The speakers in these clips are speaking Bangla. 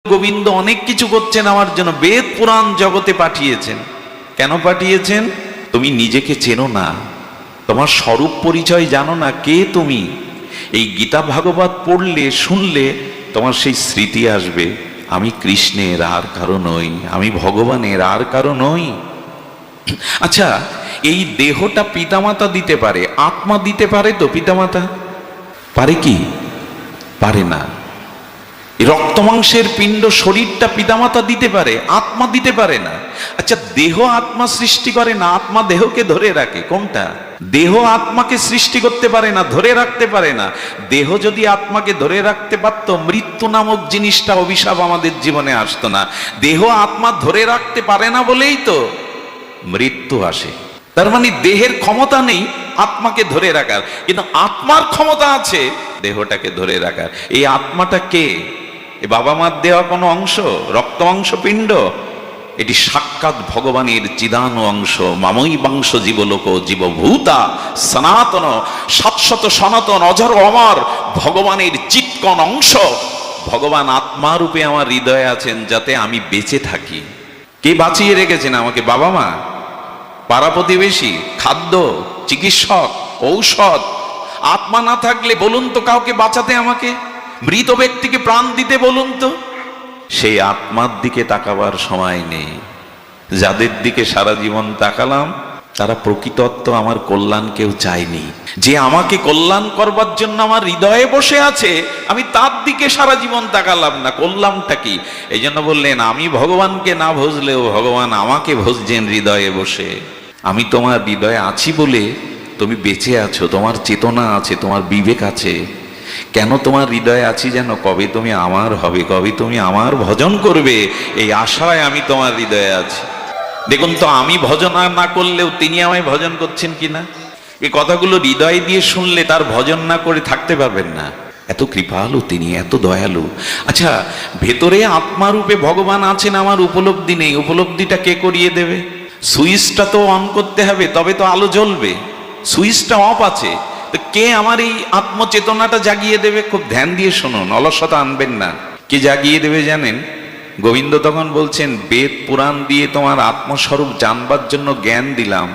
গোবিন্দ অনেক কিছু করছেন আমার জন্য, বেদ পুরাণ জগতে পাঠিয়েছেন। কেন পাঠিয়েছেন? তুমি নিজেকে চেনো না, তোমার স্বরূপ পরিচয় জানো না, কে তুমি। এই গীতা ভাগবত পড়লে শুনলে তোমার সেই স্মৃতি আসবে, আমি কৃষ্ণের আর কারো নই, আমি ভগবানের আর কারো নই। আচ্ছা, এই দেহটা পিতামাতা দিতে পারে, আত্মা দিতে পারে তো পিতামাতা? পারে কি? পারে না। রক্ত মাংসের পিণ্ড শরীরটা পিতামাতা দিতে পারে, আত্মা দিতে পারে না। আচ্ছা, দেহ আত্মা সৃষ্টি করে না, আত্মা দেহকে ধরে রাখে। কোনটা? দেহ আত্মাকে সৃষ্টি করতে পারে না, ধরে রাখতে পারে না। দেহ যদি আত্মাকে ধরে রাখতে পারত, মৃত্যু নামক জিনিসটা অভিশাপ আমাদের জীবনে আসতো না। দেহ আত্মা ধরে রাখতে পারে না বলেই তো মৃত্যু আসে। তার মানে দেহের ক্ষমতা নেই আত্মাকে ধরে রাখার, কিন্তু আত্মার ক্ষমতা আছে দেহটাকে ধরে রাখার। এই আত্মাটা কে? এ বাবা মার দেওয়া কোনো অংশ, রক্ত অংশ পিণ্ড? এটি সাক্ষাৎ ভগবানের চিদানু অংশ। মামই বাংশ জীবলোক জীবভূতা সনাতন, শাশ্বত সনাতন অজর অমর ভগবানের চিৎকন অংশ। ভগবান আত্মা রূপে আমার হৃদয়ে আছেন, যাতে আমি বেঁচে থাকি। কে বাঁচিয়ে রেখেছেন আমাকে? বাবা মা, পাড়া প্রতিবেশী, খাদ্য, চিকিৎসক, ঔষধ। আত্মা না থাকলে বলুন তো কাউকে বাঁচাতে আমাকে, মৃত ব্যক্তিকে প্রাণ দিতে বলুন তো। সেই আত্মার দিকে তাকাবার সময় নেই। যাদের দিকে সারা জীবন তাকালাম তারা প্রকৃতত্ব আমার কল্যাণ কেউ চায়নি। যে আমাকে কল্যাণ করবার জন্য আমার হৃদয়ে বসে আছে, আমি তার দিকে সারা জীবন তাকালাম না, করলামটা কি? এই জন্য বললেন, আমি ভগবানকে না ভজলেও ভগবান আমাকে ভজছেন হৃদয়ে বসে। আমি তোমার হৃদয়ে আছি বলে তুমি বেঁচে আছো, তোমার চেতনা আছে, তোমার বিবেক আছে। কেন তোমার হৃদয়ে আছি যেন? কবে তুমি আমার হবে, কবে তুমি আমার ভজন করবে, এই আশায় আমি তোমার হৃদয়ে আছি। দেখুন তো, আমি ভজন না করলেও তিনি আমায় ভজন করছেন কিনা। এই কথাগুলো হৃদয় দিয়ে শুনলে তার ভজন না করে থাকতে পারবেন না। এত কৃপালু তিনি, এত দয়ালু। আচ্ছা, ভেতরে আত্মারূপে ভগবান আছেন আমার উপলব্ধি নেই, উপলব্ধিটা কে করিয়ে দেবে? সুইচটা তো অন করতে হবে, তবে তো আলো জ্বলবে। সুইচটা অফ আছে, তো কে আমার এই আত্মচেতনাটা জাগিয়ে দেবে? খুব ধ্যান দিয়ে শুনুন, অলসতা আনবেন না। কে জাগিয়ে দেবে জানেন? গোবিন্দ তখন বলছেন, বেদ পুরাণ দিয়ে তোমার আত্মস্বরূপ জানবার জন্য জ্ঞান দিলাম,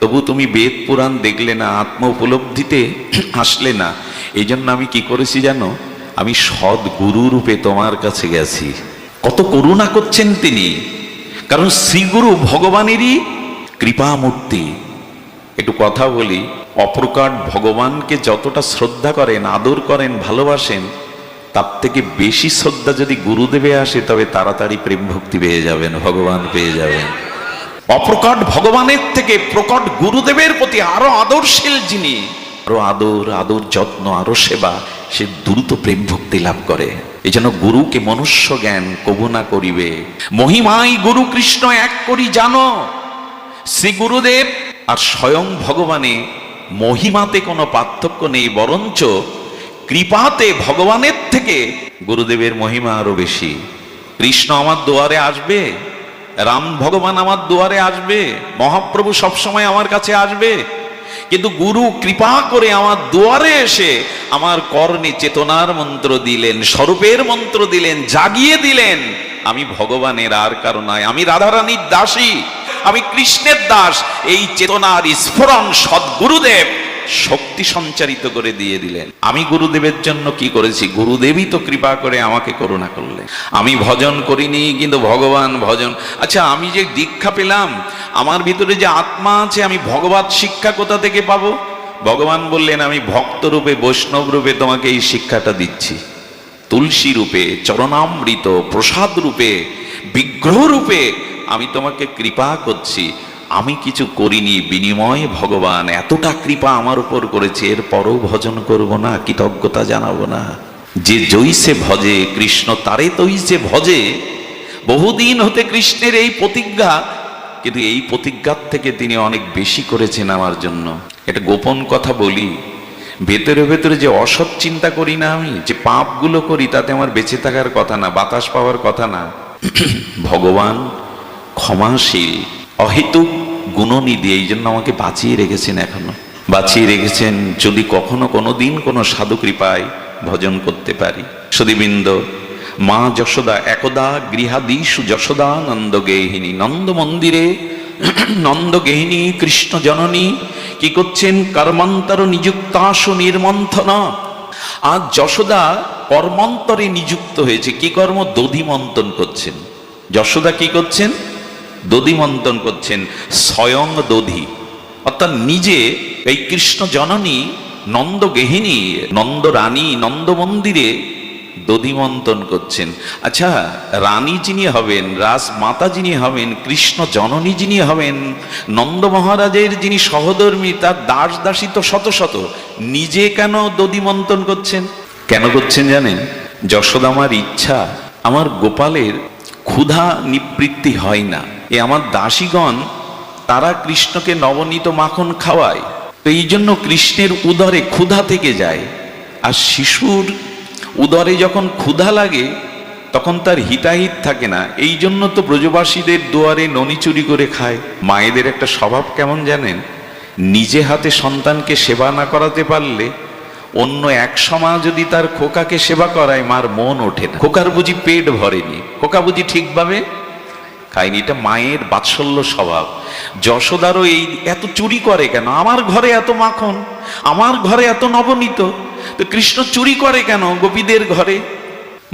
তবু তুমি বেদ পুরাণ দেখলে না, আত্ম উপলব্ধিতে আসলে না। এই জন্য আমি কি করেছি জানো? আমি সৎ গুরু রূপে তোমার কাছে গেছি। কত করুণা করছেন তিনি, কারণ শ্রীগুরু ভগবানেরই কৃপামূর্তি। একটু কথা বলি, অপ্রকাট ভগবানকে যতটা শ্রদ্ধা করেন, আদর করেন, ভালোবাসেন, তার থেকে বেশি শ্রদ্ধা যদি গুরুদেবে আসে, তবে তাড়াতাড়ি প্রেম ভক্তি পেয়ে যাবেন, ভগবান পেয়ে যাবেন। অপ্রকট ভগবানের থেকে প্রকট গুরুদেবের প্রতি আরো আদরশীল যিনি, আরো আদর, আদর যত্ন, আরো সেবা, সে দ্রুত প্রেম ভক্তি লাভ করে। এই জন্য গুরুকে মনুষ্য জ্ঞান কবু না করিবে, মহিমাই গুরু কৃষ্ণ এক করি জানো। শ্রী গুরুদেব আর স্বয়ং ভগবানে মহিমাতে কোনো পার্থক্য নেই, বরঞ্চ কৃপাতে ভগবানের থেকে গুরুদেবের মহিমা আরো বেশি। কৃষ্ণ আমার দুয়ারে আসবে, রাম ভগবান আমার দুয়ারে আসবে, মহাপ্রভু সবসময় আমার কাছে আসবে, কিন্তু গুরু কৃপা করে আমার দুয়ারে এসে আমার কর্ণে চেতনার মন্ত্র দিলেন, স্বরূপের মন্ত্র দিলেন, জাগিয়ে দিলেন আমি ভগবানের আর কারো নয়, আমি রাধারানীর দাসী, আমি কৃষ্ণের দাস। এই চেতনার স্ফুরণ সদ্গুরুদেব শক্তি সঞ্চারিত করে দিয়ে দিলেন। আমি গুরুদেবের জন্য কি করেছি? গুরুদেবই তো কৃপা করে আমাকে করুণা করলেন। আমি ভজন করিনি, কিন্তু ভগবান ভজন। আচ্ছা, আমি যে দীক্ষা পেলাম, আমার ভিতরে যে আত্মা আছে, আমি ভগবত শিক্ষা কোথা থেকে পাবো? ভগবান বললেন, আমি ভক্ত রূপে, বৈষ্ণব রূপে তোমাকে এই শিক্ষাটা দিচ্ছি। তুলসী রূপে, চরণামৃত, প্রসাদ রূপে, বিগ্রহ রূপে আমি তোমাকে কৃপা করছি। আমি কিছু করিনি, বিনিময়ে ভগবান এতটা কৃপা আমার উপর করেছে, এরপরও ভজন করব না, কৃতজ্ঞতা জানাবো না? যে জৈসে ভজে কৃষ্ণ তারে তৈসে ভজে। বহুদিন হতে কৃষ্ণের এই প্রতিজ্ঞা, কিন্তু এই প্রতিজ্ঞার থেকে তিনি অনেক বেশি করেছেন আমার জন্য। একটা গোপন কথা বলি, ভেতরে ভেতরে যে অসৎ চিন্তা করি না আমি, যে পাপগুলো করি, তাতে আমার বেঁচে থাকার কথা না, বাতাস পাওয়ার কথা না। ভগবান ক্ষমাশীল, অহেতুক গুণনিধি, এই জন্য আমাকে বাঁচিয়ে রেখেছেন, এখনো বাঁচিয়ে রেখেছেন। যদি কখনো কোনো দিন কোনো সাধু কৃপায় ভজন করতে পারি। সুধীবৃন্দ, মা যশোদা একদা গৃহাদিষু যশোদা নন্দ গেহিনী, নন্দ মন্দিরে নন্দ গেহিনী কৃষ্ণ জননী কি করছেন? কর্মান্তর নিযুক্তাসু নির্মন্থন। আজ যশোদা কর্মান্তরে নিযুক্ত হয়েছে। কি কর্ম? দধি মন্থন করছেন। যশোদা কি করছেন? দধি মন্থন করছেন, স্বয়ং দধি, অর্থাৎ নিজে এই কৃষ্ণ জননী নন্দ গেহিনী, নন্দ রানী নন্দ মন্দিরে দধি মন্থন করছেন। আচ্ছা, রানী যিনি হবেন, রাস মাতা যিনি হবেন, কৃষ্ণ জননী যিনি হবেন, নন্দ মহারাজের যিনি সহধর্মী, তার দাস দাসী তো শত শত, নিজে কেন দধি মন্থন করছেন? কেন করছেন জানেন? যশোদামার ইচ্ছা, আমার গোপালের ক্ষুধা নিবৃত্তি হয় না, এ আমার দাসীগণ তারা কৃষ্ণকে নবনীত মাখন খাওয়ায়, তো এই জন্য কৃষ্ণের উদরে ক্ষুধা থেকে যায়। আর শিশুর উদরে যখন ক্ষুধা লাগে তখন তার হিতাহিত থাকে না, এই জন্য তো ব্রজবাসীদের দুয়ারে ননি চুরি করে খায়। মায়েদের একটা স্বভাব কেমন জানেন? নিজে হাতে সন্তানকে সেবা না করাতে পারলে অন্য এক সমা যদি তার খোকাকে সেবা করায়, মার মন ওঠে না। খোকার বুঝি পেট ভরেনি, খোকা বুঝি ঠিকভাবে খায়নি। এটা মায়ের বাৎসল্য স্বভাব। যশোদারও এই এত চুরি করে কেন? আমার ঘরে এত মাখন, আমার ঘরে এত নবনীত, তো কৃষ্ণ চুরি করে কেন গোপীদের ঘরে?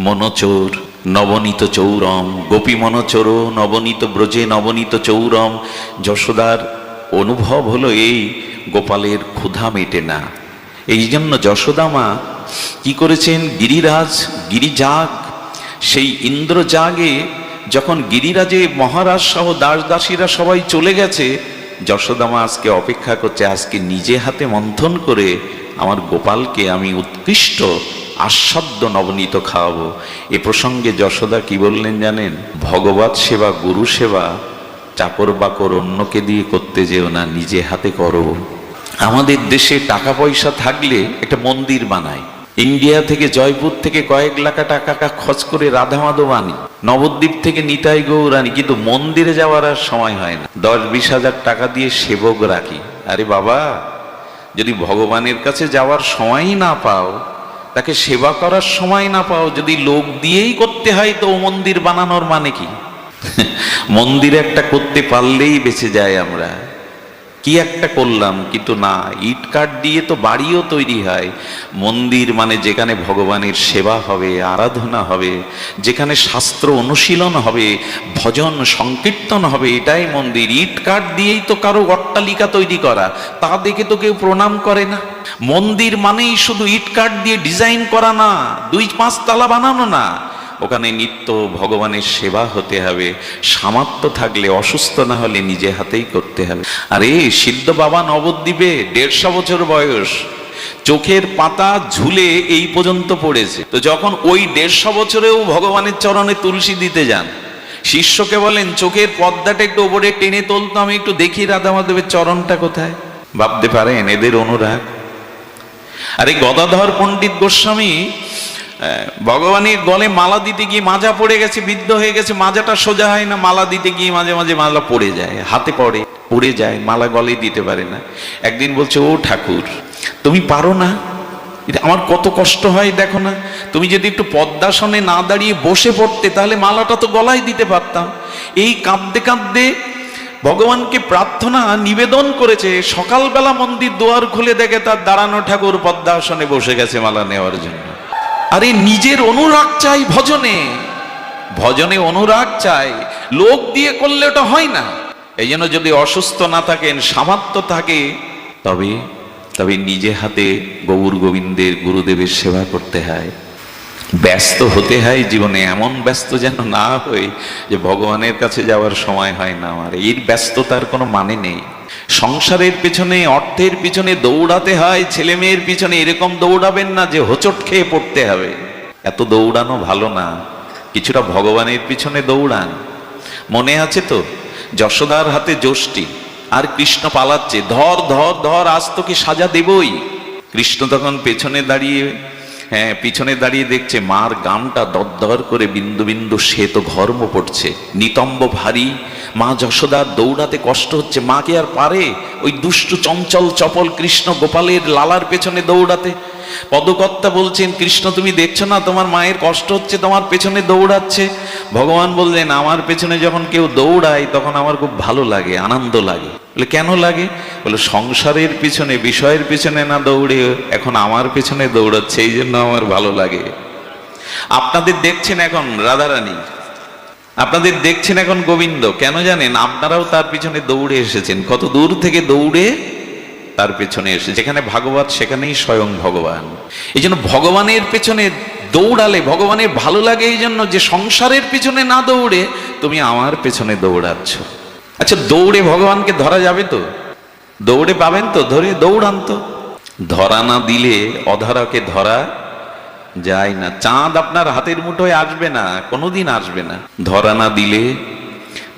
মনচোর নবনীত চৌরম, গোপী মনচোর নবনীত ব্রজে নবনীত চৌরম। যশোদার অনুভব হলো এই গোপালের ক্ষুধা মেটে না, এই জন্য যশোদা মা কি করেছেন? গিরিরাজ গিরিজাগ, সেই ইন্দ্রজাগে যখন গিরিরাজে মহারাজ সহ দাস দাসীরা সবাই চলে গেছে, যশোদা মা আজকে অপেক্ষা করছে, আজকে নিজে হাতে মন্থন করে আমার গোপালকে আমি উৎকৃষ্ট আস্বাদ্য নবনীত খাওয়াবো। এ প্রসঙ্গে যশোদা কি বললেন জানেন? ভগবত সেবা, গুরু সেবা চাকর বাকর অন্যকে দিয়ে করতে যেও না, নিজে হাতে করো। আমাদের দেশে টাকা পয়সা থাকলে একটা মন্দির বানায়, ইন্ডিয়া থেকে জয়পুর থেকে কয়েক লাখ টাকা খরচ করে রাধা মাধব আনি, নবদ্বীপ থেকে নিতাই গৌর আনি, কিন্তু মন্দিরে যাওয়ার আর সময় হয় না। 10-20 হাজার টাকা দিয়ে সেবক রাখি। আরে বাবা, যদি ভগবানের কাছে যাওয়ার সময়ই না পাও, তাকে সেবা করার সময় না পাও, যদি লোক দিয়েই করতে হয়, তো ও মন্দির বানানোর মানে কি? মন্দির একটা করতে পারলেই বেঁচে যায় আমরা। কি একটা করলাম, কিন্তু না, ইট কাঠ দিয়ে তো বাড়িও তৈরি হয়। মন্দির মানে যেখানে ভগবানের সেবা হবে, আরাধনা হবে, যেখানে শাস্ত্র অনুশীলন হবে, ভজন সংকীর্তন হবে, এটাই মন্দির। ইট কাঠ দিয়েই তো কারো অট্টালিকা তৈরি করা, তা দেখে তো কেউ প্রণাম করে না। মন্দির মানেই শুধু ইট কাঠ দিয়ে ডিজাইন করা না, 2-5 তলা বানানো না, ওখানে নিত্য ভগবানের সেবা হতে হবে। সামর্থ্য থাকলে, অসুস্থ না হলে নিজে হাতেই করতে হবে। আরে সিদ্ধ বাবা নবদ্বীপে 150 বছর বয়স, চোখের পাতা ঝুলে এই পর্যন্ত পড়েছে, তো যখন ওই 150 বছরেও ভগবানের চরণে তুলসী দিতে যান, শিষ্যকে বলেন চোখের পর্দাটা একটু ওপরে টেনে তোলতো, আমি একটু দেখি রাধা মাধবের চরণটা কোথায়। ভাবতে পারেন এদের অনুরাগ। আরে গদাধর পণ্ডিত গোস্বামী ভগবানের গলে মালা দিতে গিয়ে মাজা পড়ে গেছে, বিদ্ধ হয়ে গেছে, মাজাটা সোজা হয় না, মালা দিতে গিয়ে মাঝে মাঝে মালা পড়ে যায়, হাতে পড়ে যায়, মালা গলে দিতে পারে না। একদিন বলছে, ও ঠাকুর, তুমি পারো না? এটা আমার কত কষ্ট হয় দেখো না, তুমি যদি একটু পদ্মাসনে না দাঁড়িয়ে বসে পড়তে, তাহলে মালাটা তো গলায় দিতে পারতাম। এই কাঁদতে কাঁদতে ভগবানকে প্রার্থনা নিবেদন করেছে। সকালবেলা মন্দির দুয়ার খুলে দেখে তার দাঁড়ানো ঠাকুর পদ্মাসনে বসে গেছে মালা নেওয়ার জন্য। আরে নিজের অনুরাগ চাই ভজনে, ভজনে অনুরাগ চাই, লোক দিয়ে করলে ওটা হয় না। এই জন্য যদি অসুস্থ না থাকেন, সামর্থ্য থাকে, তবে নিজে হাতে গৌর গোবিন্দের গুরুদেবের সেবা করতে হয়। ব্যস্ত হতে হয় জীবনে, এমন ব্যস্ত যেন না হয় যে ভগবানের কাছে যাওয়ার সময় হয় না আমার। এই ব্যস্ততার কোনো মানে নেই। সংসারের পিছনে, অর্থের পিছনে দৌড়াতে হয়, ছেলে মেয়ের পিছনে এরকম দৌড়াবেন না যে হোঁচট খেয়ে পড়তে হবে। এত দৌড়ানো ভালো না, কিছুটা ভগবানের পিছনে দৌড়ান। মনে আছে তো, যশোদার হাতে যষ্টি, আর কৃষ্ণ পালাচ্ছে, ধর ধর ধর, আজ তোকে সাজা দেবই। কৃষ্ণ তখন পিছনে দাঁড়িয়ে দেখছে মার গামটা দরদর করে বিন্দু বিন্দু শ্বেত ঘর্ম পড়ছে, নিতম্ব ভারী। মা যশোদার দৌড়াতে কষ্ট হচ্ছে, মা কি আর পারে ওই দুষ্টু চঞ্চল চপল কৃষ্ণ গোপালের লালার পেছনে দৌড়াতে? পদকর্তা বলছেন, কৃষ্ণ তুমি দেখছো না তোমার মায়ের কষ্ট হচ্ছে, তোমার পেছনে দৌড়াচ্ছে। ভগবান বললেন, আমার পেছনে যখন কেউ দৌড়ায় তখন আমার খুব ভালো লাগে, আনন্দ লাগে। বলে কেন লাগে? বলে সংসারের পিছনে, বিষয়ের পিছনে না দৌড়ে এখন আমার পেছনে দৌড়াচ্ছে, এই জন্য আমার ভালো লাগে। আপনাদের দেখছেন এখন রাধারানী, আপনাদের দেখছেন এখন গোবিন্দ, কেন জানেন? আপনারাও তার পিছনে দৌড়ে এসেছেন। কত দূর থেকে দৌড়ে তার পেছনে এসে, যেখানে ভাগবত সেখানেই স্বয়ং ভগবান। এই জন্য ভগবানের পেছনে দৌড়ালে ভগবানের ভালো লাগে, এই জন্য যে সংসারের পিছনে না দৌড়ে তুমি আমার পেছনে দৌড়াচ্ছ। আচ্ছা, দৌড়ে ভগবানকে ধরা যাবে তো? দৌড়ে পাবেন তো? ধরে দৌড়ান তো। ধরা না দিলে অধরাকে ধরা যায় না। চাঁদ আপনার হাতের মুঠোয় আসবে না, কোনোদিন আসবে না। ধরা না দিলে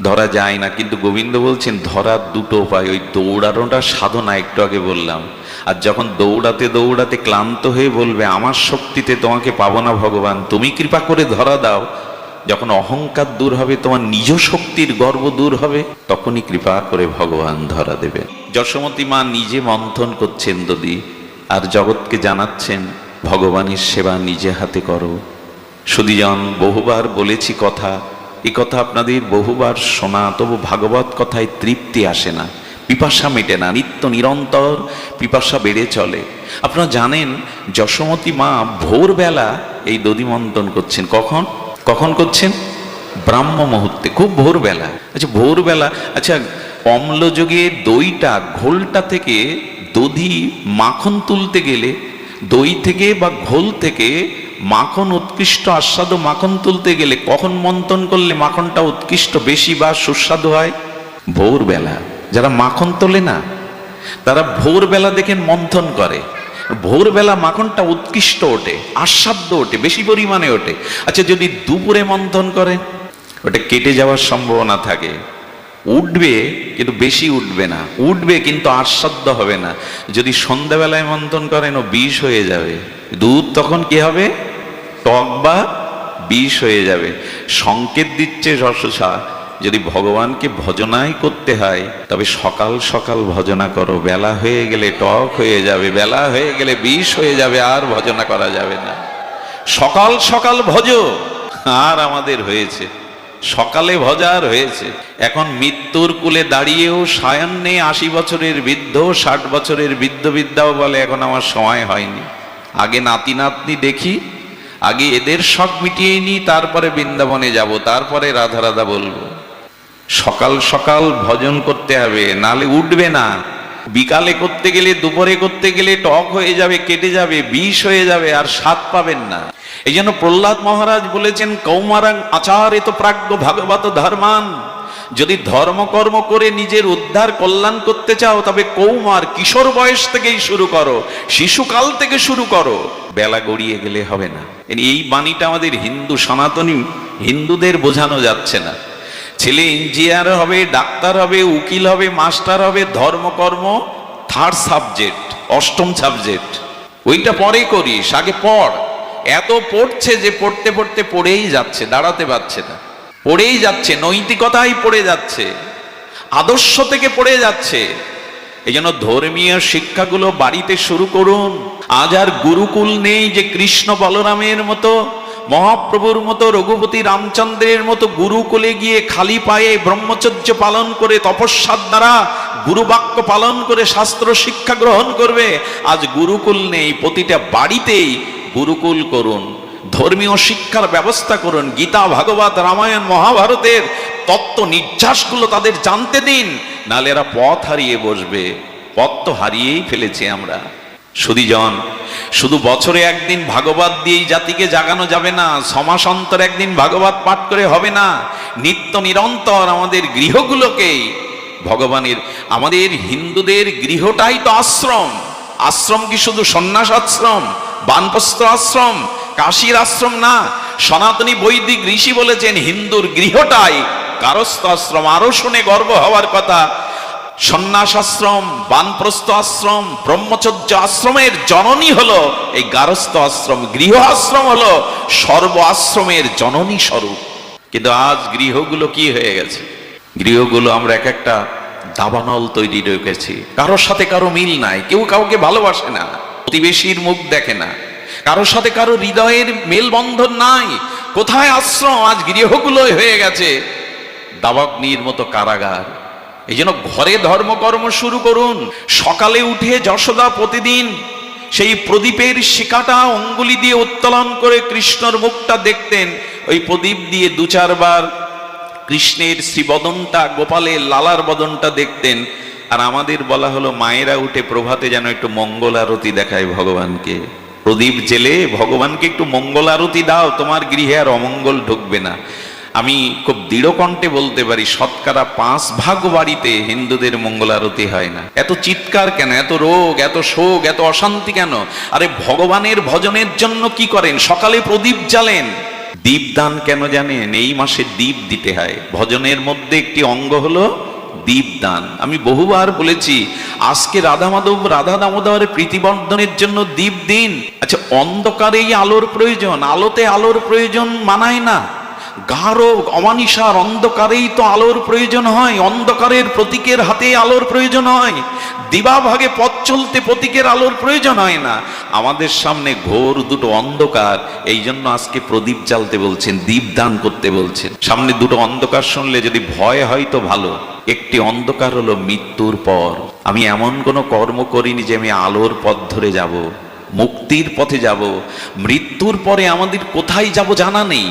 ধরা যায় না। কিন্তু গোবিন্দ বলছেন ধরার দুটো উপায়, ওই দৌড়ানোটা সাধনা, একটু আগে বললাম। আর যখন দৌড়াতে দৌড়াতে ক্লান্ত হয়ে বলবে আমার শক্তিতে তোমাকে পাবো না ভগবান, তুমি কৃপা করে ধরা দাও, যখন অহংকার দূর হবে, তোমার নিজ শক্তির গর্ব দূর হবে, তখনই কৃপা করে ভগবান ধরা দেবে। যশোমতী মা নিজে মন্থন করছেন দধি, আর জগৎকে জানাচ্ছেন ভগবানের সেবা নিজে হাতে করো। সুধীজন, বহুবার বলেছি কথা, এই কথা আপনাদের বহুবার শোনা, তবু ভাগবত কথায় তৃপ্তি আসে না, পিপাসা মেটে না, নিত্য নিরন্তর পিপাসা বেড়ে চলে। আপনারা জানেন যশোমতী মা ভোরবেলা এই দধি মন্থন করছেন। কখন কখন করছেন? ব্রাহ্ম মুহূর্তে, খুব ভোরবেলা। আচ্ছা ভোরবেলা, আচ্ছা অম্লযোগে দইটা, ঘোলটা থেকে দধি মাখন তুলতে গেলে, দই থেকে বা ঘোল থেকে মাখন, উৎকৃষ্ট আস্বাদু মাখন তুলতে গেলে কখন মন্থন করলে মাখনটা উৎকৃষ্ট বেশি বা সুস্বাদু হয়? ভোরবেলা। যারা মাখন তোলে না তারা ভোরবেলা দেখেন মন্থন করে, ভোরবেলা মাখনটা উৎকৃষ্ট ওঠে, আস্বাদ্য ওঠে, বেশি পরিমাণে ওঠে। আচ্ছা যদি দুপুরে মন্থন করে, ওটা কেটে যাওয়ার সম্ভাবনা থাকে, উঠবে কিন্তু বেশি উঠবে না, উঠবে কিন্তু আস্বাদ্য হবে না। যদি সন্ধ্যাবেলায় মন্থন করেন ও বিষ হয়ে যাবে, দুধ তখন কি হবে? টক বা বিষ হয়ে যাবে। সংকেত দিচ্ছে রসসা, যদি ভগবানকে ভজনাই করতে হয় তবে সকাল সকাল ভজনা করো, বেলা হয়ে গেলে টক হয়ে যাবে, বেলা হয়ে গেলে বিষ হয়ে যাবে, আর ভজনা করা যাবে না। সকাল সকাল ভজো। আর আমাদের হয়েছে সকালে ভজার হয়েছে। এখন মৃত্যুর কুলে দাঁড়িয়েও সায়ান্নে 80 বছরের বৃদ্ধ, 60 বছরের বৃদ্ধ বিদ্যাও বলে এখন আমার সময় হয়নি, আগে নাতি নাতনি দেখি, আগে এদের শখ মিটিয়ে নি, তারপরে বৃন্দাবনে যাব, তারপরে রাধা রাধা বলবো। সকাল সকাল ভজন করতে হবে, নালে উঠবে না। বিকালে করতে গেলে, দুপুরে করতে গেলে টক হয়ে যাবে, কেটে যাবে, বিষ হয়ে যাবে, আর স্বাদ পাবেন না। এই জন্য প্রহ্লাদ মহারাজ বলেছেন, কৌমারাং আচারিত প্রাজ্ঞ ভাগবত ধর্মান। যদি ধর্মকর্ম করে নিজের উদ্ধার কল্যাণ করতে চাও তবে কৌমার, কিশোর বয়স থেকেই শুরু করো, শিশুকাল থেকে শুরু করো, বেলা গড়িয়ে গেলে হবে না। এই বাণীটা আমাদের হিন্দু সনাতনী হিন্দুদের বোঝানো যাচ্ছে না। ছেলে ইঞ্জিনিয়ার হবে, ডাক্তার হবে, উকিল হবে, মাস্টার হবে, ধর্মকর্ম থার্ড সাবজেক্ট, অষ্টম সাবজেক্ট, ওইটা পরে করিস, আগে পড়। এত পড়ছে যে পড়তে পড়তে পড়েই যাচ্ছে, দাঁড়াতে পারছে না, পড়েই যাচ্ছে, নৈতিকতাই পড়ে যাচ্ছে, আদর্শ থেকে পড়ে যাচ্ছে। এই জন্য ধর্মীয় শিক্ষাগুলো বাড়িতে শুরু করুন। আজ আর গুরুকুল নেই যে কৃষ্ণ বলরামের মতো, মহাপ্রভুর মতো, রঘুপতি রামচন্দ্রের মতো গুরুকুলে গিয়ে খালি পায়ে ব্রহ্মচর্য পালন করে, তপস্যার দ্বারা গুরুবাক্য পালন করে শাস্ত্র শিক্ষা গ্রহণ করবে। আজ গুরুকুল নেই, প্রতিটা বাড়িতেই গুরুকুল করুন, ধর্মীয় শিক্ষার ব্যবস্থা করুন। গীতা, ভাগবত, রামায়ণ, মহাভারতের তত্ত্ব নির্যাসগুলো তাদের জানতে দিন, নাহলে এরা পথ হারিয়ে বসবে। পথ তো হারিয়েই ফেলেছি আমরা। সুধীজন, শুধু বছরে একদিন ভাগবত দিয়েই জাতিকে জাগানো যাবে না, ছমাস অন্তর একদিন ভাগবত পাঠ করে হবে না। নিত্য নিরন্তর আমাদের গৃহগুলোকেই ভগবানের, আমাদের হিন্দুদের গৃহটাই তো আশ্রম। আশ্রম কি শুধু সন্ন্যাস আশ্রম, বানপ্রস্থ আশ্রম, কাশীর আশ্রম না। সনাতনী বৈদিক ঋষি বলেছেন হিন্দুর গৃহটাই গারস্থ আশ্রম। আরো শুনে গর্ব হওয়ার কথা, সন্ন্যাস আশ্রম, বানপ্রস্থ আশ্রম, ব্রহ্মচর্য আশ্রমের জননী হলো এই গারস্থ আশ্রম। গৃহ আশ্রম হলো সর্ব আশ্রমের জননী স্বরূপ। কিন্তু আজ গৃহগুলো কি হয়ে গেছে? গৃহগুলো আমরা এক একটা দাবানল তৈরি রেখেছি, কারোর সাথে কারো মিল নাই, কেউ কাউকে ভালোবাসে না। প্রতিবেশীর মুখ দেখে না, কারোর সাথে কারো হৃদয়ের মেলবন্ধন নাই। কোথায় আশ্রম? আজ গৃহগুলোই হয়ে গেছে দাবাগ্নির মতো কারাগার। এই জন্য ঘরে ধর্মকর্ম শুরু করুন। সকালে উঠে যশোদা প্রতিদিন সেই প্রদীপের শিখাটা অঙ্গুলি দিয়ে উত্তোলন করে কৃষ্ণর মুখটা দেখতেন। ওই প্রদীপ দিয়ে দু চারবার কৃষ্ণের শ্রীবদনটা, গোপালের লালার বদনটা দেখতেন। আর আমাদের বলা হলো মায়েরা উঠে প্রভাতে যেন একটু মঙ্গল আরতি দেখায় ভগবানকে। প্রদীপ জেলে ভগবানকে একটু মঙ্গল আরতি দাও, তোমার গৃহে আর অমঙ্গল ঢুকবে না। আমি খুব দৃঢ় কণ্ঠে বলতে পারি, শতকরা 5 বাড়িতে হিন্দুদের মঙ্গল আরতি হয় না। এত চিৎকার কেন? এত রোগ, এত শোক, এত অশান্তি কেন? আরে ভগবানের ভজনের জন্য কি করেন? সকালে প্রদীপ জ্বালেন। দীপদান কেন জানেন? এই মাসে দীপ দিতে হয়। ভজনের মধ্যে একটি অঙ্গ হলো দীপদান। আমি বহুবার বলেছি, আজকে রাধা মাধব, রাধা দামোদরের প্রীতিবর্ধনের জন্য দীপ দিন। আচ্ছা, অন্ধকারেই আলোর প্রয়োজন, আলোতে আলোর প্রয়োজন মানায় না। গাঢ় অমানিসার অন্ধকারেই তো আলোর প্রয়োজন হয়। অন্ধকারের প্রতীকের হাতে আলোর প্রয়োজন হয়। দিবা ভাগে পথ চলতে প্রতীকের আলোর প্রয়োজন হয় না। আমাদের সামনে ঘোর দুটো অন্ধকার, এই জন্য আজকে প্রদীপ জ্বালতে বলছেন, দীপ দান করতে বলছেন। সামনে দুটো অন্ধকার শুনলে যদি ভয় হয় তো ভালো। একটি অন্ধকার হলো মৃত্যুর পর। আমি এমন কোনো কর্ম করিনি যে আমি আলোর পথ ধরে যাব, মুক্তির পথে যাব। মৃত্যুর পরে আমাদের কোথায় যাব জানা নেই।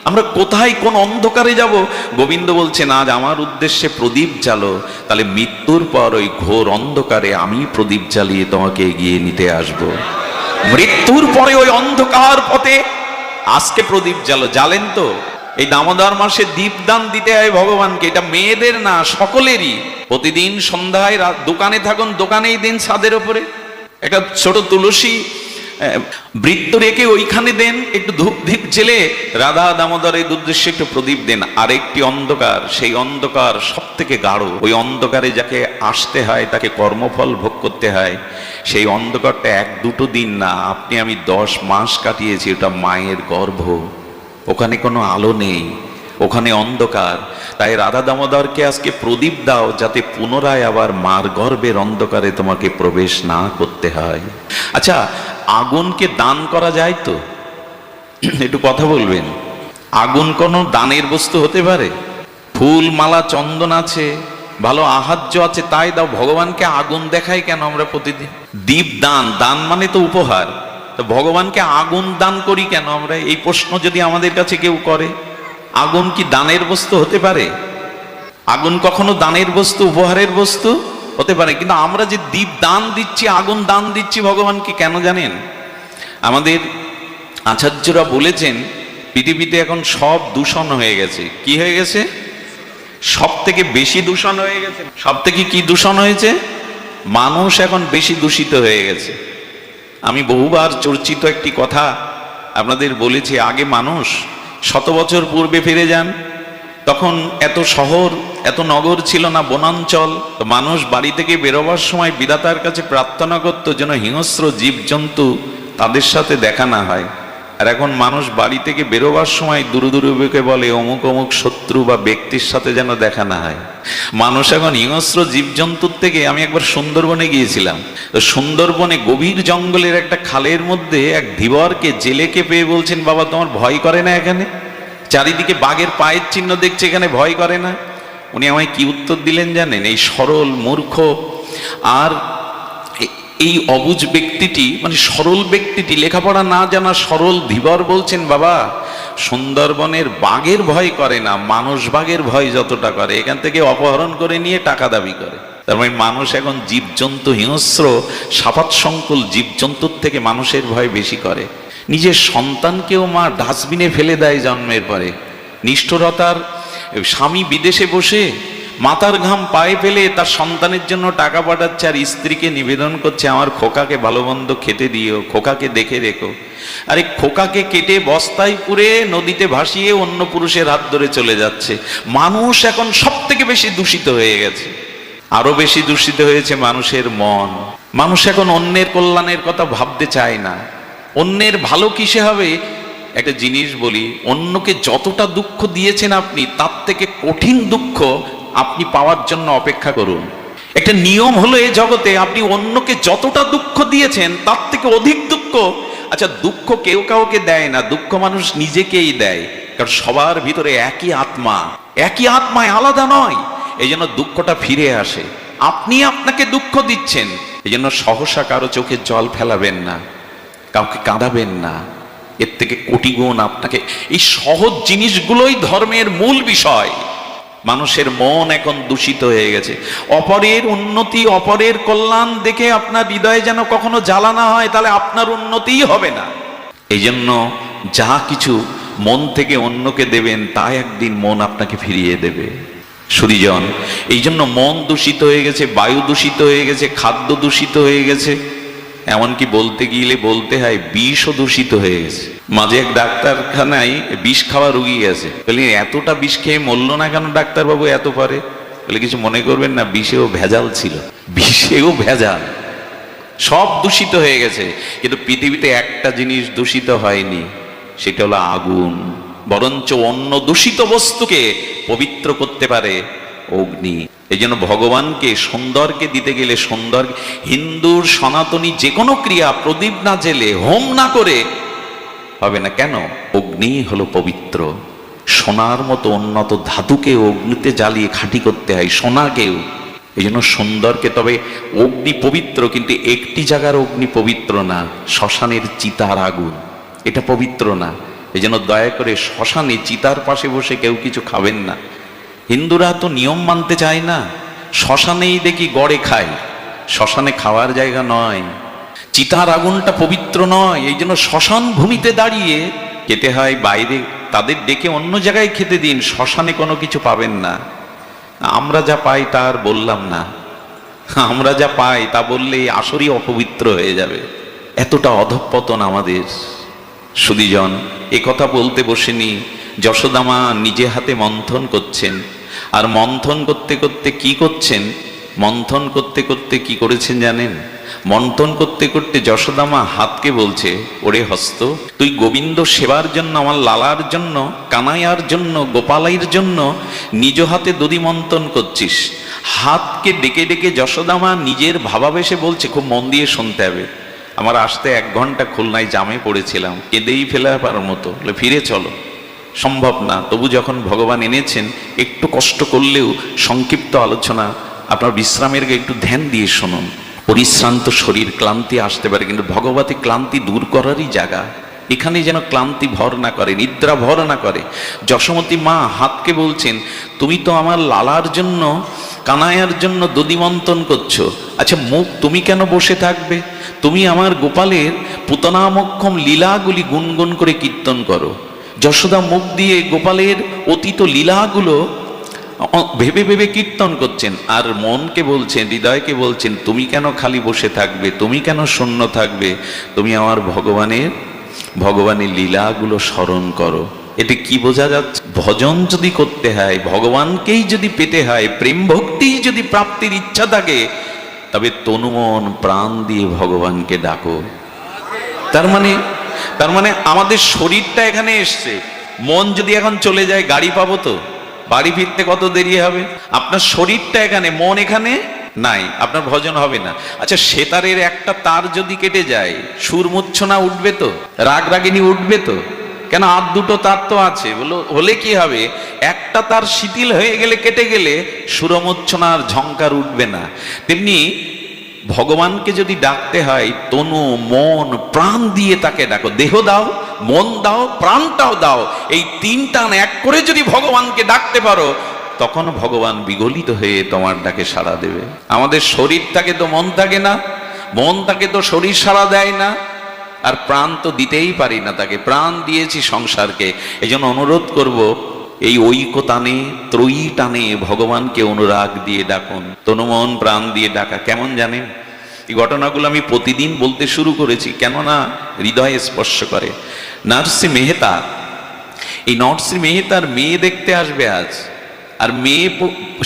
আমরা কোথায়, কোন অন্ধকারে যাব? গোবিন্দ বলছেন, আজ আমার উদ্দেশ্যে প্রদীপ জ্বালো, তাহলে মৃত্যুর পর ওই ঘোর অন্ধকারে আমি প্রদীপ জ্বালিয়ে তোমাকে এগিয়ে নিতে আসব। মৃত্যুর পরে ওই অন্ধকার পথে আজকে প্রদীপ জ্বালো। জ্বালেন তো? এই দামোদর মাসে দীপদান দিতে হয় ভগবানকে। এটা মেয়েদের না, সকলেরই। প্রতিদিন সন্ধ্যায় দোকানে থাকুন, দোকানেই দিন ছাদের ওপরে একটা ছোট তুলসী বৃত্ত রেখে ওইখানে দেন, একটু ধূপ ধীপ জেলে রাধা দামোদরের উদ্দেশ্যে একটু প্রদীপ দেন। আরেকটি অন্ধকার, সেই অন্ধকার সব থেকে গাঢ়। ওই অন্ধকারে যাকে আসতে হয়, তাকে কর্মফল ভোগ করতে হয়। সেই অন্ধকারটা 1-2 দিন না, আপনি আমি 10 মাস কাটিয়েছি। ওটা মায়ের গর্ভ, ওখানে কোনো আলো নেই, ওখানে অন্ধকার। তাই রাধা দামোদরকে আজকে প্রদীপ দাও, যাতে পুনরায় আবার মার গর্ভের অন্ধকারে তোমাকে প্রবেশ না করতে হয়। আচ্ছা, আগুনকে দান করা যায় তো? একটু কথা বলবেন। আগুন কোনো দানের বস্তু হতে পারে? ফুল, মালা, চন্দন আছে, ভালো আহার্য আছে, তাই দাও। ভগবানকে আগুন দেখাই কেন আমরা প্রতিদিন? দীপ দান, দান মানে তো উপহার। তো ভগবানকে আগুন দান করি কেন আমরা? এই প্রশ্ন যদি আমাদের কাছে কেউ করে, আগুন কি দানের বস্তু হতে পারে? আগুন কখনো দানের বস্তু, উপহারের বস্তু হতে পারে? কিন্তু আমরা যে দীপ দান দিচ্ছি, আগুন দান দিচ্ছি ভগবানকে কেন জানেন? আমাদের আচার্যরা বলেছেন, পৃথিবীতে এখন সব দূষণ হয়ে গেছে। কি হয়ে গেছে? সব থেকে বেশি দূষণ হয়ে গেছে। সব থেকে কি দূষণ হয়েছে? মানুষ এখন বেশি দূষিত হয়ে গেছে। আমি বহুবার চর্চিত একটি কথা আপনাদের বলেছি, আগে মানুষ 100 বছর পূর্বে ফিরে যান, তখন এত শহর, এত নগর ছিল না, বনাঞ্চল। তো মানুষ বাড়ি থেকে বেরোবার সময় বিধাতার কাছে প্রার্থনা করতো যেন হিংস্র জীবজন্তু তাদের সাথে দেখা না হয়। আর এখন মানুষ বাড়ি থেকে বেরোবার সময় দূরে দূরে বলে অমুক অমুক শত্রু বা ব্যক্তির সাথে যেন দেখা না হয়। মানুষ এখন হিংস্র জীবজন্তুর থেকে, আমি একবার সুন্দরবনে গিয়েছিলাম, তো সুন্দরবনে গভীর জঙ্গলের একটা খালের মধ্যে এক ধীবরকে জেলেকে পেয়ে বলছেন, বাবা তোমার ভয় করে না? এখানে চারিদিকে বাঘের পায়ের চিহ্ন দেখছে, এখানে ভয় করে না? উনি আমায় কি উত্তর দিলেন জানেন? এই সরল মূর্খ আর এই অবুঝ ব্যক্তিটি, মানে সরল ব্যক্তিটি, লেখাপড়া না জানা সরল ধীবর বলছেন, বাবা সুন্দরবনের বাঘের ভয় করে না, মানুষ বাঘের ভয় যতটা করে। এখান থেকে অপহরণ করে নিয়ে টাকা দাবি করে। তার মানে মানুষ এখন জীবজন্তু, হিংস্র সাপাত সংকুল জীবজন্তুর থেকে মানুষের ভয় বেশি করে। নিজের সন্তানকেও মা ডাস্টবিনে ফেলে দেয় জন্মের পরে। নিষ্ঠুরতার স্বামী বিদেশে বসে মাথার ঘাম পায়ে ফেলে তার সন্তানের জন্য টাকা পাঠাচ্ছে, আর স্ত্রীকে নিবেদন করছে, আমার খোকাকে ভালো মন্দ খেতে দিও, খোকাকে দেখে রেখো। আরে খোকাকে কেটে বস্তায় পুরে নদীতে ভাসিয়ে অন্য পুরুষের হাত ধরে চলে যাচ্ছে। মানুষ এখন সব থেকে বেশি দূষিত হয়ে গেছে। আরো বেশি দূষিত হয়েছে মানুষের মন। মানুষ এখন অন্যের কল্যাণের কথা ভাবতে চায় না। অন্যের ভালো কিসে হবে? একটা জিনিস বলি, অন্যকে যতটা দুঃখ দিয়েছেন আপনি, তার থেকে কঠিন দুঃখ আপনি পাওয়ার জন্য অপেক্ষা করুন। একটা নিয়ম হলো এই জগতে, আপনি অন্যকে যতটা দুঃখ দিয়েছেন তার থেকে অধিক দুঃখ, আচ্ছা দুঃখ কেউ কাউকে দেয় না, দুঃখ মানুষ নিজেকেই দেয়, কারণ সবার ভিতরে একই আত্মা, একই আত্মায় আলাদা নয়। এই জন্য দুঃখটা ফিরে আসে। আপনি আপনাকে দুঃখ দিচ্ছেন, এই জন্য সহসা কারো চোখে জল ফেলাবেন না, কাউকে কাঁদাবেন না, এর থেকে কোটি গুণ আপনাকে। এই সহজ জিনিসগুলোই ধর্মের মূল বিষয়। মানুষের মন এখন দূষিত হয়ে গেছে। অপরের উন্নতি, অপরের কল্যাণ দেখে আপনার হৃদয়ে যেন কখনো জ্বালা না হয়, তাহলে আপনার উন্নতিই হবে না। এই জন্য যা কিছু মন থেকে অন্যকে দেবেন তা একদিন মন আপনাকে ফিরিয়ে দেবে। সুধীজন, এই জন্য মন দূষিত হয়ে গেছে, বায়ু দূষিত হয়ে গেছে, খাদ্য দূষিত হয়ে গেছে, এমনকি বলতে গেলে বলতে হয় বিষও দূষিত হয়ে গেছে। মাঝে এক ডাক্তারখানায় বিষ খাওয়া রুগী গেছে, বলি এতটা বিষ খেয়ে মরল না কেন ডাক্তারবাবু এত পারে? বলে কিছু মনে করবেন না, বিষেও ভেজাল ছিল, বিষেও ভেজাল, সব দূষিত হয়ে গেছে। কিন্তু পৃথিবীতে একটা জিনিস দূষিত হয়নি, সেটা হলো আগুন। বরঞ্চ অন্য দূষিত বস্তুকে পবিত্র করতে পারে অগ্নি। এই জন্য ভগবানকে সুন্দরকে দিতে গেলে সুন্দর, হিন্দুর সনাতনী যে কোনো ক্রিয়া প্রদীপ না জেলে, হোম না করে হবে না। কেন? অগ্নি হলো পবিত্র। সোনার মতো উন্নত ধাতুকে অগ্নিতে জ্বালিয়ে খাঁটি করতে হয়, সোনাকেও। এই জন্য সুন্দরকে, তবে অগ্নি পবিত্র, কিন্তু একটি জায়গার অগ্নি পবিত্র না, শ্মশানের চিতার আগুন, এটা পবিত্র না। এই জন্য দয়া করে শ্মশানে চিতার পাশে বসে কেউ কিছু খাবেন না। হিন্দুরা তো নিয়ম মানতে চায় না, শ্মশানেই দেখি গড়ে খায়, শ্মশানে খাওয়ার জায়গা নয়, চিতার আগুনটা পবিত্র নয়। এই জন্য শ্মশান ভূমিতে দাঁড়িয়ে খেতে হয়। বাইরে তাদের ডেকে অন্য জায়গায় খেতে দিন, শ্মশানে কোনো কিছু পাবেন না। আমরা যা পাই তা আর বললাম না, আমরা যা পাই তা বললে আসরই অপবিত্র হয়ে যাবে, এতটা অধঃপতন আমাদের। সুধীজন, এ কথা বলতে বসেনি, যশোদামা নিজে হাতে মন্থন করছেন। আর মন্থন করতে করতে কি করছেন? মন্থন করতে করতে কি করেছেন জানেন? মন্থন করতে করতে যশোদামা হাতকে বলছে, ওরে হস্ত, তুই গোবিন্দ সেবার জন্য, আমার লালার জন্য, কানাইয়ার জন্য, গোপালাইয়ের জন্য নিজ হাতে দধি মন্থন করছিস। হাতকে ডেকে ডেকে যশোদামা নিজের ভাবাবেশে বলছে, খুব মন দিয়ে শুনতে হবে, আমার আসতে 1 ঘন্টা খুলনায় জামে পড়েছিলাম, কেঁদেই ফেলার মতো, ফিরে চলো, সম্ভব না। তবু যখন ভগবান এনেছেন, একটু কষ্ট করলেও সংক্ষিপ্ত আলোচনা, আপনার বিশ্রামের একটু ধ্যান দিয়ে শুনুন। পরিশ্রান্ত শরীর, ক্লান্তি আসতে পারে, কিন্তু ভগবতী ক্লান্তি দূর করারই জায়গা। এখানে যেন ক্লান্তি ভর না করে, নিদ্রা ভর না করে। যশোমতী মা হাতকে বলছেন, তুমি তো আমার লালার জন্য, কানাইয়ার জন্য দধি মন্থন করছো, আচ্ছা মুখ তুমি কেন বসে থাকবে? তুমি আমার গোপালের পুতনামক্ষম লীলাগুলি গুনগুন করে কীর্তন করো। যশোদা মুখ দিয়ে গোপালের অতীত লীলাগুলো ভেবে ভেবে কীর্তন করছেন, আর মনকে বলছেন, হৃদয়কে বলছেন, তুমি কেন খালি বসে থাকবে, তুমি কেন শূন্য থাকবে, তুমি আমার ভগবানের লীলাগুলো স্মরণ করো। এতে কি বোঝা যাচ্ছে? ভজন যদি করতে হয়, ভগবানকেই যদি পেতে হয়, প্রেম ভক্তি যদি প্রাপ্তির ইচ্ছা থাকে, তবে তনুমন প্রাণ দিয়ে ভগবানকে ডাকো। তার মানে আমাদের শরীরটা এখানে এসছে, মন যদি এখন চলে যায়, গাড়ি পাবো তো? বাড়ি ফিরতে কত দেরি হবে? আপনার শরীরটা এখানে, মন এখানে নাই, আপনার ভজন হবে না। আচ্ছা, সেতারের একটা তার যদি কেটে যায়, সুর মূর্ছনা উঠবে তো? রাগ রাগিনী উঠবে তো? কেন, আর 2টো তার তো আছে, হলে কি হবে? একটা তার শিথিল হয়ে গেলে, কেটে গেলে সুরমূর্ছনার ঝংকার উঠবে না। তেমনি ভগবানকে যদি ডাকতে হয়, তনু মন প্রাণ দিয়ে তাকে ডাকো। দেহ দাও, মন দাও, প্রাণটাও দাও, এই 3টা এক করে যদি ভগবানকে ডাকতে পারো, তখন ভগবান বিগলিত হয়ে তোমার ডাকে সাড়া দেবে। আমাদের শরীর থাকে তো মন থাকে না, মন থাকে তো শরীর সাড়া দেয় না, আর প্রাণ তো দিতেই পারি না তাকে। প্রাণ দিয়েছি সংসারকে। এই জন্য অনুরোধ করব, এই ঐক্য টানে, ত্রয়ী টানে ভগবানকে অনুরাগ দিয়ে ডাকুন। তনুমন প্রাণ দিয়ে ডাকা কেমন জানেন? এই ঘটনাগুলো আমি প্রতিদিন বলতে শুরু করেছি, কেননা হৃদয়ে স্পর্শ করে। নরসিংহ মেহতা, এই নরসিংহ মেহতার মেয়ে দেখতে আসবে আজ, আর মেয়ে,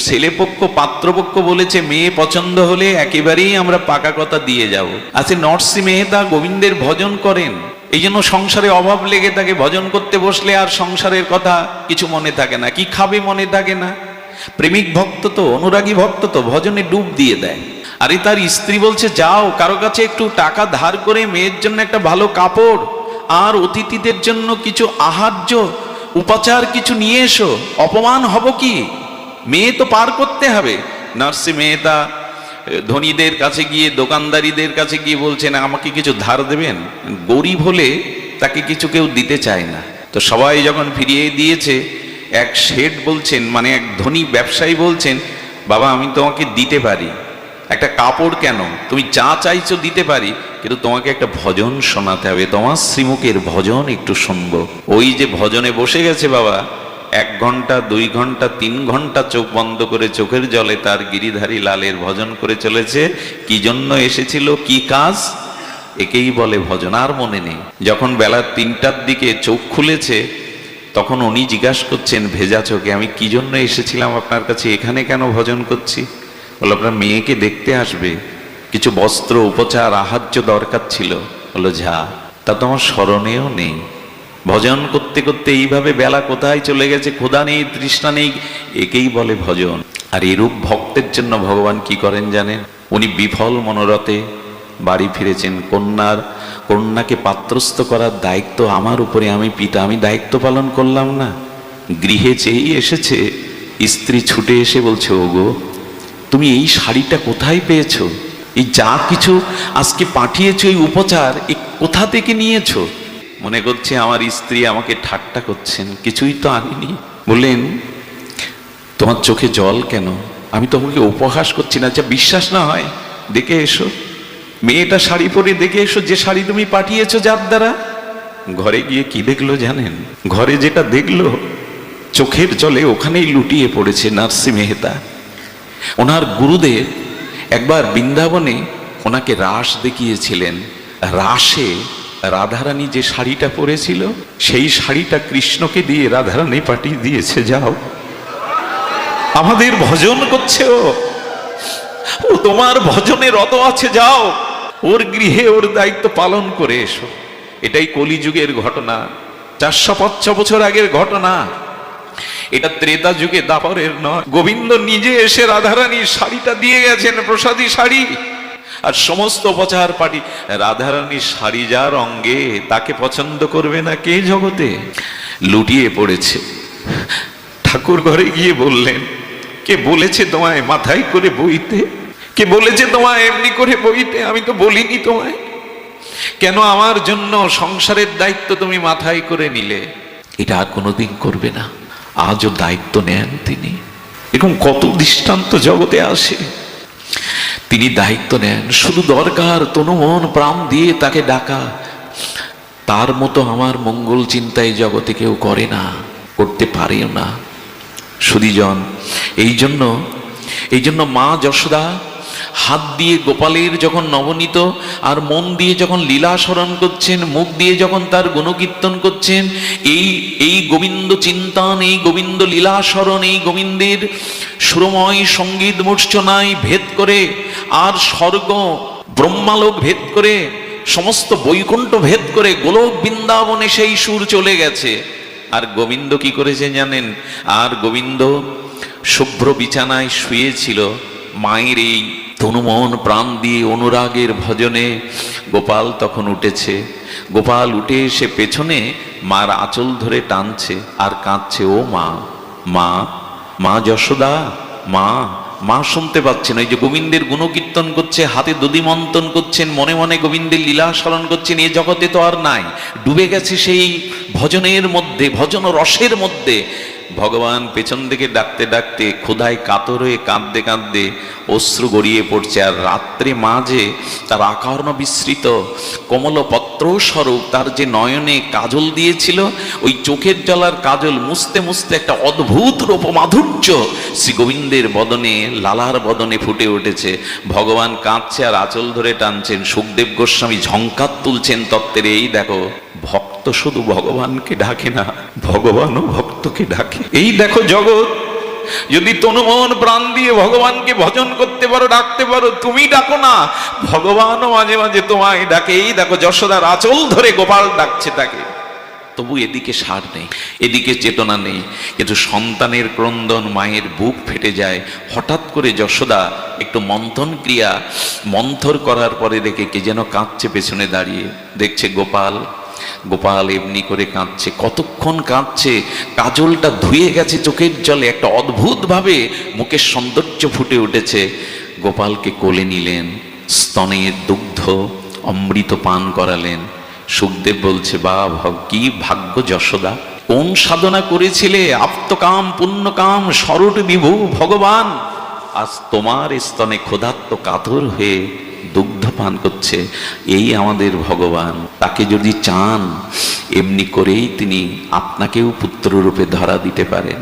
ছেলেপক্ষ পাত্রপক্ষ বলেছে মেয়ে পছন্দ হলে একেবারেই আমরা পাকা কথা দিয়ে যাব। আচ্ছা, নরসিংহ মেহতা গোবিন্দের ভজন করেন, এই জন্য সংসারে অভাব লেগে থাকে, ভজন করতে বসলে আর সংসারের কথা কিছু মনে থাকে না, কি খাবে মনে থাকে না। প্রেমিক ভক্ত তো, অনুরাগী ভক্ত তো ভজনে ডুব দিয়ে দেয়। আরে তার স্ত্রী বলছে যাও কারো কাছে একটু টাকা ধার করে মেয়ের জন্য একটা ভালো কাপড় আর অতিথিদের জন্য কিছু আহার্য উপাচার কিছু নিয়ে এসো, অপমান হব কি, মেয়ে তো পার করতে হবে। নার্সি মেয়েটা ধনীদের কাছে গিয়ে, দোকানদারিদের কাছে গিয়ে বলছেন আমাকে কিছু ধার দেবেন। গরিব হলে তাকে কিছু কেউ দিতে চায় না। তো সবাই যখন ফিরিয়ে দিয়েছে, এক শেঠ বলছেন, মানে এক ধনী ব্যবসায়ী বলছেন, বাবা আমি তোমাকে দিতে পারি একটা কাপড়, কেন তুমি যা চাইছো দিতে পারি, কিন্তু তোমাকে একটা ভজন শোনাতে হবে, তোমার শ্রীমুখের ভজন একটু শুনবো। ওই যে ভজনে বসে গেছে বাবা, 1 ঘন্টা 2 ঘন্টা 3 ঘন্টা চোখ বন্ধ করে চোখের জলে তার গিরিধারী লালের ভজন করে চলেছে। কি জন্য এসেছিল, কি কাজ, একেই বলে ভজন। আর মনে নেই। যখন বেলা 3টার দিকে চোখ খুলেছে, তখন উনি জিজ্ঞাসা করছেন ভেজা চোখে, আমি কি জন্য এসেছিলাম আপনার কাছে, এখানে কেন ভজন করছি? বলো আপনার মেয়েকে দেখতে আসবে, কিছু বস্ত্র উপচার আহার্য দরকার ছিল। বলো যা, তা তো আমার স্মরণেও নেই। ভজন করতে করতে এইভাবে বেলা কোথায় চলে গেছে, ক্ষুধা নেই তৃষ্ণা নেই, একেই বলে ভজন। আর এরূপ ভক্তের জন্য ভগবান কি করেন জানেন? উনি বিফল মনোরথে বাড়ি ফিরেছেন। কন্যাকে পাত্রস্থ করার দায়িত্ব আমার উপরে, আমি পিতা, আমি দায়িত্ব পালন করলাম না। গৃহে চেয়েই এসেছে, স্ত্রী ছুটে এসে বলছে, ওগো তুমি এই শাড়িটা কোথায় পেয়েছো, এই যা কিছু আজকে পাঠিয়েছো এই উপচার, এ কোথা থেকে নিয়েছো? মনে করছে আমার স্ত্রী আমাকে ঠাট্টা করছেন, কিছুই তো আনিনি। বললেন তোমার চোখে জল কেন, আমি তোমাকে উপহাস করছি না। যা বিশ্বাস না হয় দেখে এসো, মেয়েটা শাড়ি পরে দেখে এসো, যে শাড়ি তুমি পাঠিয়েছো যার দ্বারা। ঘরে গিয়ে কি দেখলো জানেন? ঘরে যেটা দেখলো, চোখের জলে ওখানেই লুটিয়ে পড়েছে নার্সি মেহতা। ওনার গুরুদেব একবার বৃন্দাবনে ওনাকে রাস দেখিয়েছিলেন। রাসে রাধারানী যে শাড়িটা পরেছিল, সেই শাড়িটা কৃষ্ণকে দিয়ে রাধারানী পাঠিয়ে দিয়েছে। যাও, আমাদের ভজন করছে ও তোমার ভজনে রত আছে, যাও ওর গৃহে ওর দায়িত্ব পালন করে এসো। এটাই কলিযুগের ঘটনা, 405 বছর আগের ঘটনা। এটা ত্রেতা যুগে দাপরের নয়। গোবিন্দ নিজে এসে রাধারানীর শাড়িটা দিয়ে গেছেন, প্রসাদী শাড়ি। আর সমস্ত প্রচার পার্টি রাধারানীর শাড়ি যার অঙ্গে, তাকে পছন্দ করবে না কে জগতে? লুটিয়ে পড়েছে। ঠাকুর ঘরে গিয়ে বললেন, কে বলেছে তোমায় মাথায় করে বইতে, কে বলেছে তোমায় এমনি করে বইতে? আমি তো বলিনি তোমায়। কেন আমার জন্য সংসারের দায়িত্ব তুমি মাথায় করে নিলে? এটা আর কোনোদিন করবে না। আজও দায়িত্ব নেন তিনি। এরকম কত দৃষ্টান্ত জগতে আসে, তিনি দায়িত্ব নেন। শুধু দরকার তনু মন প্রাণ দিয়ে তাকে ডাকা। তার মতো আমার মঙ্গল চিন্তায় জগতে কেউ করে না, করতে পারেও না। সুধীজন, এই জন্য মা যশোদা হাত দিয়ে গোপালের যখন নবনীত আর মন দিয়ে যখন লীলা স্মরণ করছেন, মুখ দিয়ে যখন তার গুণকীর্তন করছেন, এই গোবিন্দ চিন্তন, এই গোবিন্দ লীলা স্মরণ, এই গোবিন্দের সুরময় সঙ্গীত মূর্ছনায় ভেদ করে, আর স্বর্গ ব্রহ্মালোক ভেদ করে, সমস্ত বৈকুণ্ঠ ভেদ করে গোলক বৃন্দাবনে সেই সুর চলে গেছে। আর গোবিন্দ কি করেছে জানেন? আর গোবিন্দ শুভ্র বিছানায় শুয়েছিল, মায়ের এই তনুমন প্রাণ দিয়ে অনুরাগের ভজনে। গোপাল তখন উঠেছে। গোপাল উঠে এসে পেছনে মার আঁচল ধরে টানছে আর কাঁদছে, ও মা, মা, মা যশোদা, মা। মা শুনতে পাচ্ছেন, ওই যে গোবিন্দের গুণকীর্তন করছে, হাতে দধিমন্থন করছেন, মনে মনে গোবিন্দের লীলা স্মরণ করছেন। এ জগতে তো আর নাই, ডুবে গেছে সেই ভজনের মধ্যে, ভজন রসের মধ্যে। ভগবান পেছন থেকে ডাকতে ডাকতে, ক্ষুধায় কাতর হয়ে কাঁদতে কাঁদতে অশ্রু গড়িয়ে পড়ছে। আর রাত্রে মা যে তার আকর্ণ বিস্মৃত কমলপত্র স্বরূপ তার যে নয়নে কাজল দিয়েছিল, ওই চোখের জলার কাজল মুছতে মুছতে একটা অদ্ভুত রূপ মাধুর্য শ্রী গোবিন্দের বদনে, লালার বদনে ফুটে উঠেছে। ভগবান কাঁদছে আর আঁচল ধরে টানছেন। সুখদেব গোস্বামী ঝংকার তুলছেন তত্ত্বের, এই দেখো ভক্ত শুধু ভগবানকে ডাকে না, ভগবানও ভক্তকে ডাকে। এই দেখো জগৎ, যদি তনুমন প্রাণ দিয়ে ভগবানকে ভজন করতে পারো, ডাকতে পারো, তুমি ডাকো না, ভগবানও মাঝে মাঝে তোমায় ডাকে। এই দেখো যশোদার আঁচল ধরে গোপাল ডাকছে তাকে। তবু এদিকে সার নেই, এদিকে চেতনা নেই। কিন্তু সন্তানের ক্রন্দন, মায়ের বুক ফেটে যায়। হঠাৎ করে যশোদা একটু মন্থন ক্রিয়া মন্থর করার পরে দেখে কে যেন কাঁদছে পেছনে দাঁড়িয়ে। দেখছে গোপাল। গোপাল এমনি করে কাঁদছে, কতক্ষণ কাঁদছে, কাজলটা ধুয়ে গেছে চোখের জলে, একটা অদ্ভুত ভাবে মুখের সৌন্দর্য ফুটে উঠেছে। গোপালকে কোলে নিলেন, স্তনের দুগ্ধ অমৃত পান করালেন। সুখদেব বলছে, কি ভাগ্য যশোদা, কোন সাধনা করেছিলে? আপ্তকাম পুণ্যকাম সরট বিভু ভগবান, আজ তোমার স্তনে ক্ষুধার্ত কাতর হয়ে দুগ্ধ পান করছে। এই আমাদের ভগবান। তাকে যদি চান এমনি করেই তিনি আপনাকেও পুত্র রূপে ধরা দিতে পারেন।